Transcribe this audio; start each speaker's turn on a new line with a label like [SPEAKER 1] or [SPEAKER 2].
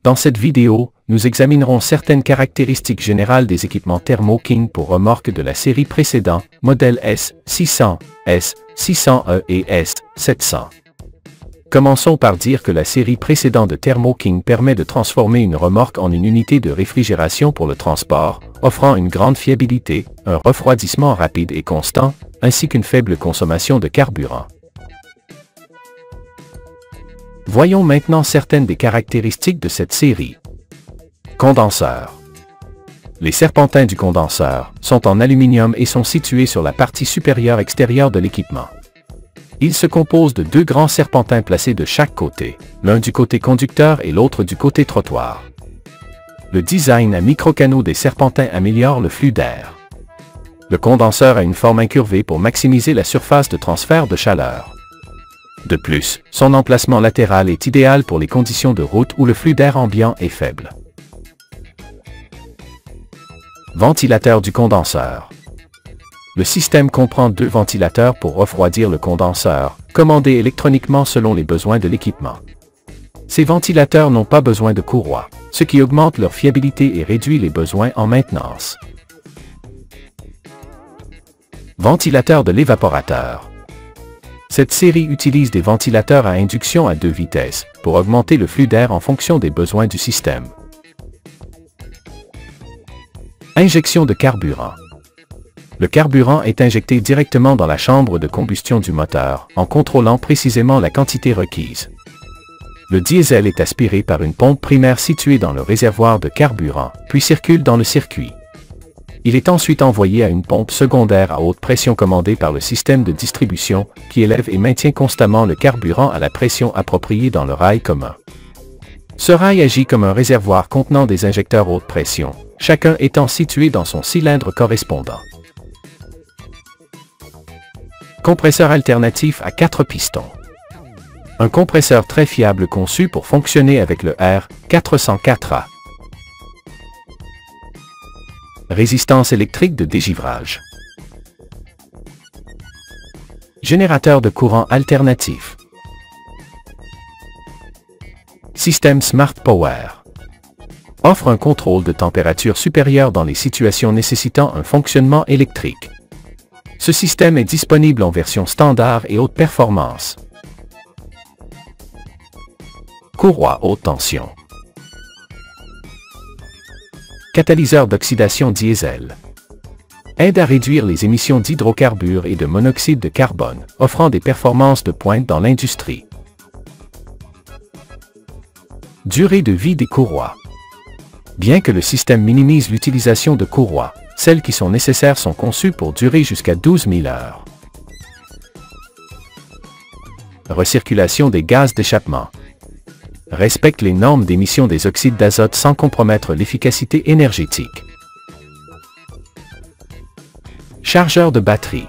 [SPEAKER 1] Dans cette vidéo, nous examinerons certaines caractéristiques générales des équipements Thermo King pour remorques de la série précédente, modèle S600, S600E et S700. Commençons par dire que la série précédente de Thermo King permet de transformer une remorque en une unité de réfrigération pour le transport, offrant une grande fiabilité, un refroidissement rapide et constant, ainsi qu'une faible consommation de carburant. Voyons maintenant certaines des caractéristiques de cette série. Condenseur. Les serpentins du condenseur sont en aluminium et sont situés sur la partie supérieure extérieure de l'équipement. Ils se composent de deux grands serpentins placés de chaque côté, l'un du côté conducteur et l'autre du côté trottoir. Le design à microcanaux des serpentins améliore le flux d'air. Le condenseur a une forme incurvée pour maximiser la surface de transfert de chaleur. De plus, son emplacement latéral est idéal pour les conditions de route où le flux d'air ambiant est faible. Ventilateur du condenseur. Le système comprend deux ventilateurs pour refroidir le condenseur, commandés électroniquement selon les besoins de l'équipement. Ces ventilateurs n'ont pas besoin de courroie, ce qui augmente leur fiabilité et réduit les besoins en maintenance. Ventilateur de l'évaporateur. Cette série utilise des ventilateurs à induction à 2 vitesses, pour augmenter le flux d'air en fonction des besoins du système. Injection de carburant. Le carburant est injecté directement dans la chambre de combustion du moteur, en contrôlant précisément la quantité requise. Le diesel est aspiré par une pompe primaire située dans le réservoir de carburant, puis circule dans le circuit. Il est ensuite envoyé à une pompe secondaire à haute pression commandée par le système de distribution, qui élève et maintient constamment le carburant à la pression appropriée dans le rail commun. Ce rail agit comme un réservoir contenant des injecteurs haute pression, chacun étant situé dans son cylindre correspondant. Compresseur alternatif à 4 pistons. Un compresseur très fiable conçu pour fonctionner avec le R404A. Résistance électrique de dégivrage. Générateur de courant alternatif. Système Smart Power. Offre un contrôle de température supérieur dans les situations nécessitant un fonctionnement électrique. Ce système est disponible en version standard et haute performance. Courroie haute tension. Catalyseur d'oxydation diesel. Aide à réduire les émissions d'hydrocarbures et de monoxyde de carbone, offrant des performances de pointe dans l'industrie. Durée de vie des courroies. Bien que le système minimise l'utilisation de courroies, celles qui sont nécessaires sont conçues pour durer jusqu'à 12 000 heures. Recirculation des gaz d'échappement. Respecte les normes d'émission des oxydes d'azote sans compromettre l'efficacité énergétique. Chargeur de batterie.